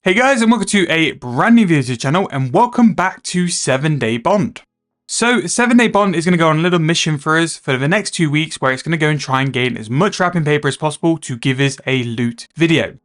Hey guys, and welcome to a brand new video to the channel, and welcome back to 7-Day Bond. So 7-Day Bond is going to go on a little mission for us for the next 2 weeks, where it's going to go and try and gain as much wrapping paper as possible to give us a loot video.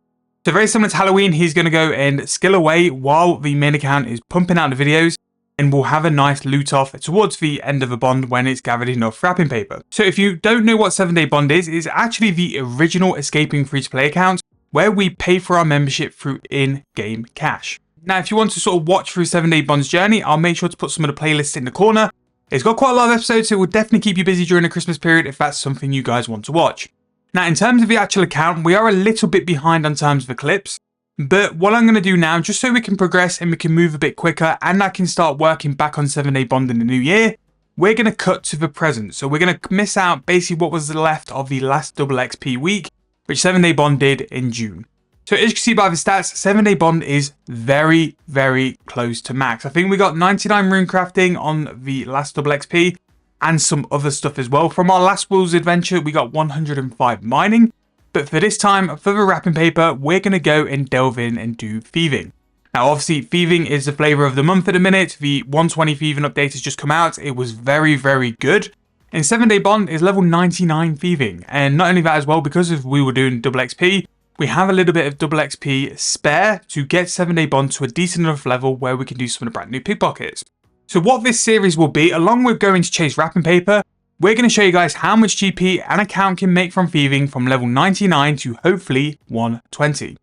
So very similar to Halloween, he's going to go and skill away while the main account is pumping out the videos, and we'll have a nice loot off towards the end of the bond when it's gathered enough wrapping paper. So if you don't know what 7-Day Bond is, it's actually the original escaping free-to-play account, where we pay for our membership through in-game cash. Now, if you want to sort of watch through 7-Day Bond's journey, I'll make sure to put some of the playlists in the corner. It's got quite a lot of episodes, so it will definitely keep you busy during the Christmas period if that's something you guys want to watch. Now, in terms of the actual account, we are a little bit behind on terms of the clips, but what I'm going to do now, just so we can progress and we can move a bit quicker, and I can start working back on 7-Day Bond in the new year, we're going to cut to the present. So we're going to miss out basically what was left of the last double XP week, which 7-Day Bond did in June. So as you can see by the stats, 7-Day Bond is very, very close to max. I think we got 99 rune crafting on the last double XP and some other stuff as well. From our last Wolves adventure, we got 105 mining. But for this time, for the wrapping paper, we're going to go and delve in and do Thieving. Now, obviously, Thieving is the flavor of the month at the minute. The 120 Thieving update has just come out. It was very, very good. And 7-Day Bond is level 99 Thieving. And not only that as well, because if we were doing double XP, we have a little bit of double XP spare to get 7-Day Bond to a decent enough level where we can do some of the brand new pickpockets. So what this series will be, along with going to chase wrapping paper, we're going to show you guys how much GP an account can make from Thieving from level 99 to hopefully 120.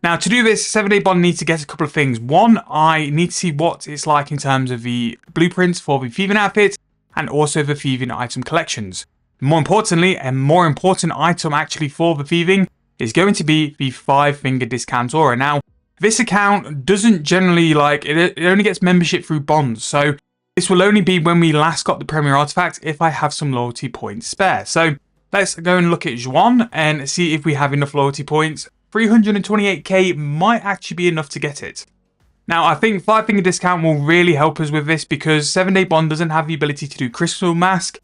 Now, to do this, 7-Day Bond needs to get a couple of things. One, I need to see what it's like in terms of the blueprints for the Thieving outfit, and also the Thieving item collections. More importantly, a more important item actually for the Thieving is going to be the 5-finger discount aura. Now, this account doesn't generally it only gets membership through bonds, so this will only be when we last got the premier artifact if I have some loyalty points spare. So let's go and look at Juan and see if we have enough loyalty points. 328k might actually be enough to get it. Now, I think 5-finger discount will really help us with this because 7-Day Bond doesn't have the ability to do crystal mask.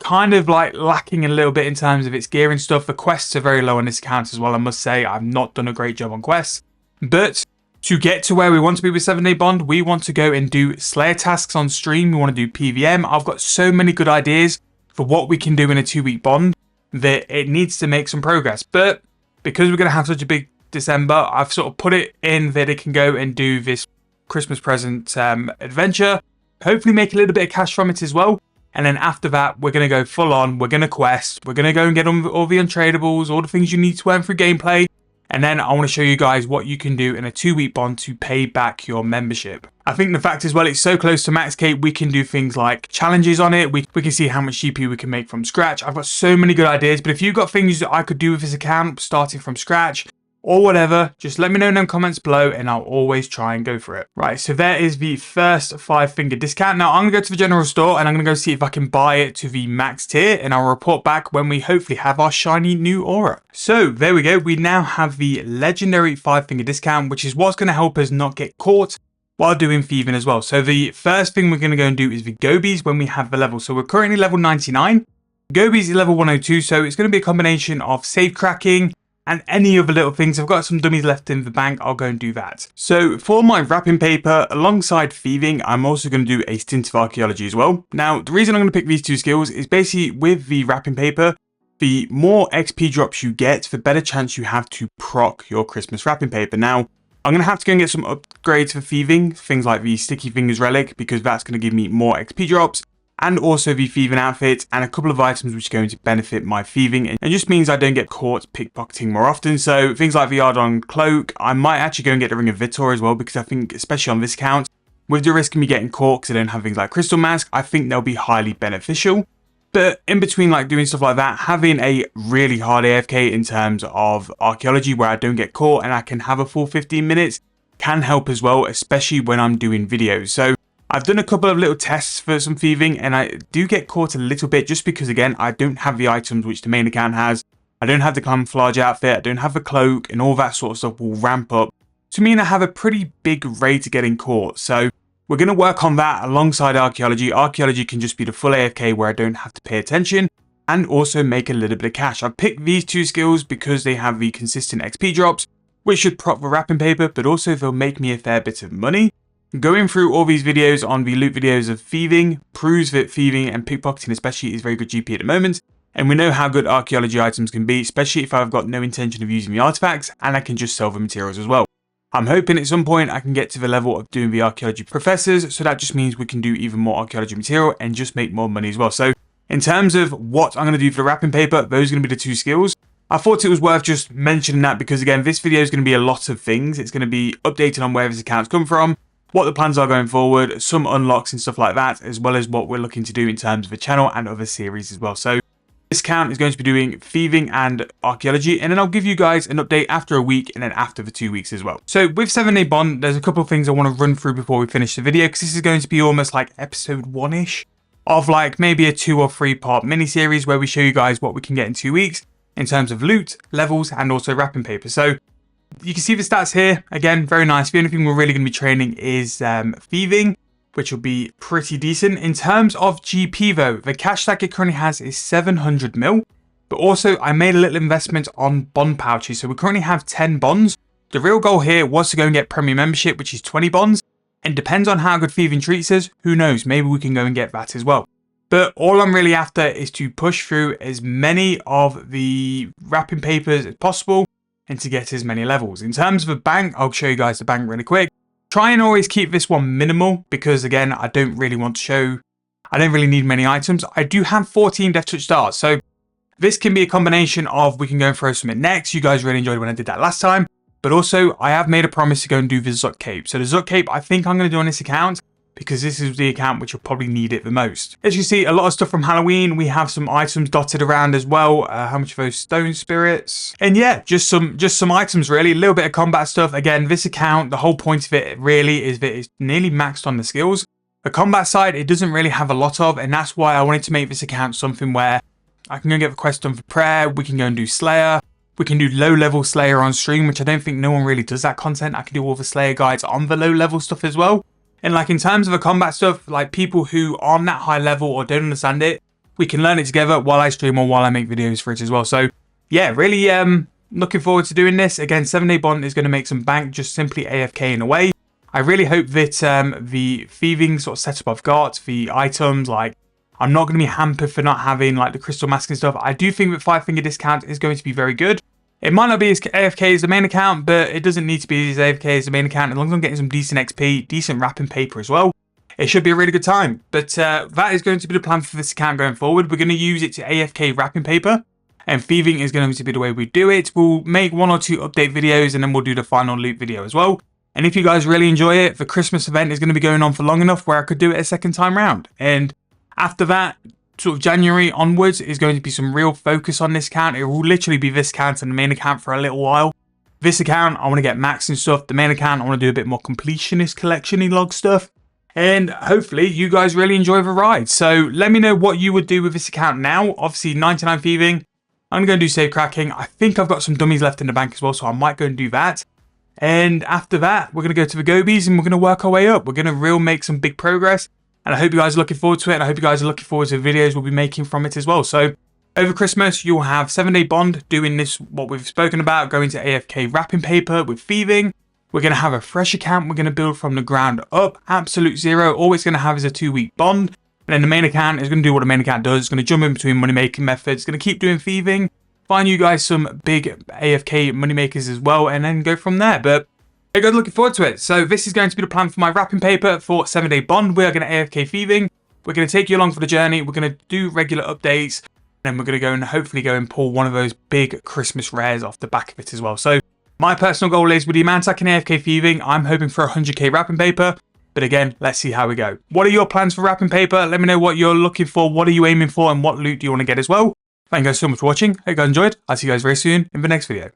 Kind of lacking a little bit in terms of its gear and stuff. The quests are very low on this account as well, I must say. I've not done a great job on quests. But to get to where we want to be with 7-Day Bond, we want to go and do Slayer tasks on stream. We want to do PVM. I've got so many good ideas for what we can do in a 2-week bond that it needs to make some progress. But because we're going to have such a big December, I've sort of put it in that it can go and do this Christmas present adventure, hopefully make a little bit of cash from it as well, and then after that we're going to go full on, we're going to quest, we're going to go and get on all the untradables, all the things you need to earn for gameplay, and then I want to show you guys what you can do in a 2-week bond to pay back your membership. I think the fact as well, it's so close to max K, we can do things like challenges on it, we can see how much GP we can make from scratch. I've got so many good ideas, but if you've got things that I could do with this account starting from scratch, or whatever, just let me know in them comments below and I'll always try and go for it. Right, so there is the first 5-finger discount. Now I'm going to go to the general store and I'm going to go see if I can buy it to the max tier, and I'll report back when we hopefully have our shiny new aura. So there we go, we now have the legendary 5-finger discount, which is what's going to help us not get caught while doing Thieving as well. So the first thing we're going to go and do is the Gobies when we have the level. So we're currently level 99. Gobies is level 102, so it's going to be a combination of safe cracking and any other little things. I've got some dummies left in the bank, I'll go and do that. So for my wrapping paper, alongside Thieving, I'm also going to do a stint of archaeology as well. Now, the reason I'm going to pick these two skills is basically with the wrapping paper, the more XP drops you get, the better chance you have to proc your Christmas wrapping paper. Now, I'm going to have to go and get some upgrades for Thieving, things like the Sticky Fingers relic, because that's going to give me more XP drops, and also the Thieving outfit, and a couple of items which are going to benefit my Thieving. And it just means I don't get caught pickpocketing more often. So things like the Ardon Cloak, I might actually go and get the Ring of Vitor as well, because I think, especially on this account, with the risk of me getting caught because I don't have things like Crystal Mask, I think they'll be highly beneficial. But in between doing stuff like that, having a really hard AFK in terms of archaeology where I don't get caught and I can have a full 15 minutes can help as well, especially when I'm doing videos. So I've done a couple of little tests for some Thieving and I do get caught a little bit just because, again, I don't have the items which the main account has. I don't have the camouflage outfit, I don't have the cloak, and all that sort of stuff will ramp up to mean I have a pretty big rate of getting caught. So we're going to work on that alongside archaeology. Archaeology can just be the full AFK where I don't have to pay attention and also make a little bit of cash. I've picked these two skills because they have the consistent XP drops, which should prop the wrapping paper, but also they'll make me a fair bit of money. Going through all these videos on the loot videos of thieving proves that thieving and pickpocketing especially is very good GP at the moment, and we know how good archaeology items can be, especially if I've got no intention of using the artifacts and I can just sell the materials as well. I'm hoping at some point I can get to the level of doing the archaeology professors, so that just means we can do even more archaeology material and just make more money as well. So in terms of what I'm going to do for the wrapping paper, those are going to be the 2 skills. I thought it was worth just mentioning that because again, this video is going to be a lot of things. It's going to be updated on where this account's come from, what the plans are going forward, some unlocks and stuff like that, as well as what we're looking to do in terms of the channel and other series as well. So this account is going to be doing thieving and archaeology, and then I'll give you guys an update after a week and then after the 2 weeks as well. So with 7 Day Bond, there's a couple of things I want to run through before we finish the video, because this is going to be almost like episode 1-ish of like maybe a 2 or 3 part mini series where we show you guys what we can get in 2 weeks in terms of loot, levels, and also wrapping paper. So you can see the stats here. Again, very nice. The only thing we're really going to be training is thieving, which will be pretty decent. In terms of GP though, the cash stack it currently has is 700 mil. But also I made a little investment on bond pouches. So we currently have 10 bonds. The real goal here was to go and get premium membership, which is 20 bonds. And depends on how good thieving treats us. Who knows? Maybe we can go and get that as well. But all I'm really after is to push through as many of the wrapping papers as possible and to get as many levels. In terms of a bank, I'll show you guys the bank really quick. Try and always keep this one minimal because again, I don't really need many items. I do have 14 Death Touch darts. So this can be a combination of we can go and throw something next. You guys really enjoyed when I did that last time. But also I have made a promise to go and do the Zuck Cape. So the Zuck Cape I think I'm going to do on this account, because this is the account which will probably need it the most. As you see, a lot of stuff from Halloween. We have some items dotted around as well. How much of those stone spirits? And yeah, just some items really. A little bit of combat stuff. Again, this account, the whole point of it really is that it's nearly maxed on the skills. The combat side, it doesn't really have a lot of, and that's why I wanted to make this account something where I can go and get the quest done for prayer. We can go and do Slayer. We can do low-level Slayer on stream, which I don't think no one really does that content. I can do all the Slayer guides on the low-level stuff as well. And like in terms of the combat stuff, like people who aren't that high level or don't understand it, we can learn it together while I stream or while I make videos for it as well. So yeah, really looking forward to doing this. Again, 7 Day Bond is going to make some bank just simply AFK in a way. I really hope that the thieving sort of setup I've got, the items, like I'm not going to be hampered for not having like the crystal mask and stuff. I do think that 5-finger discount is going to be very good. It might not be as AFK as the main account, but it doesn't need to be as AFK as the main account. As long as I'm getting some decent XP, decent wrapping paper as well, it should be a really good time. But that is going to be the plan for this account going forward. We're going to use it to AFK wrapping paper, and thieving is going to be the way we do it. We'll make 1 or 2 update videos, and then we'll do the final loot video as well. And if you guys really enjoy it, the Christmas event is going to be going on for long enough where I could do it a second time round. And after that, sort of January onwards is going to be some real focus on this account. It will literally be this account and the main account for a little while. This account, I want to get max and stuff. The main account, I want to do a bit more completionist collection-y log stuff. And hopefully you guys really enjoy the ride. So let me know what you would do with this account now. Obviously 99 thieving. I'm going to go and do save cracking. I think I've got some dummies left in the bank as well, so I might go and do that. And after that, we're going to go to the gobies and we're going to work our way up. We're going to really make some big progress. And I hope you guys are looking forward to it. And I hope you guys are looking forward to the videos we'll be making from it as well. So over Christmas, you'll have 7 Day Bond doing this, what we've spoken about, going to AFK wrapping paper with thieving. We're going to have a fresh account. We're going to build from the ground up. Absolute zero. All it's going to have is a 2-week bond. And then the main account is going to do what the main account does. It's going to jump in between money making methods. It's going to keep doing thieving. Find you guys some big AFK money makers as well. And then go from there. But hey guys, looking forward to it. So this is going to be the plan for my wrapping paper for 7 Day Bond. We are going to AFK thieving. We're going to take you along for the journey. We're going to do regular updates. And we're going to go and hopefully go and pull one of those big Christmas rares off the back of it as well. So my personal goal is with the amount I can AFK thieving, I'm hoping for 100k wrapping paper. But again, let's see how we go. What are your plans for wrapping paper? Let me know what you're looking for. What are you aiming for? And what loot do you want to get as well? Thank you guys so much for watching. Hope you guys enjoyed. I'll see you guys very soon in the next video.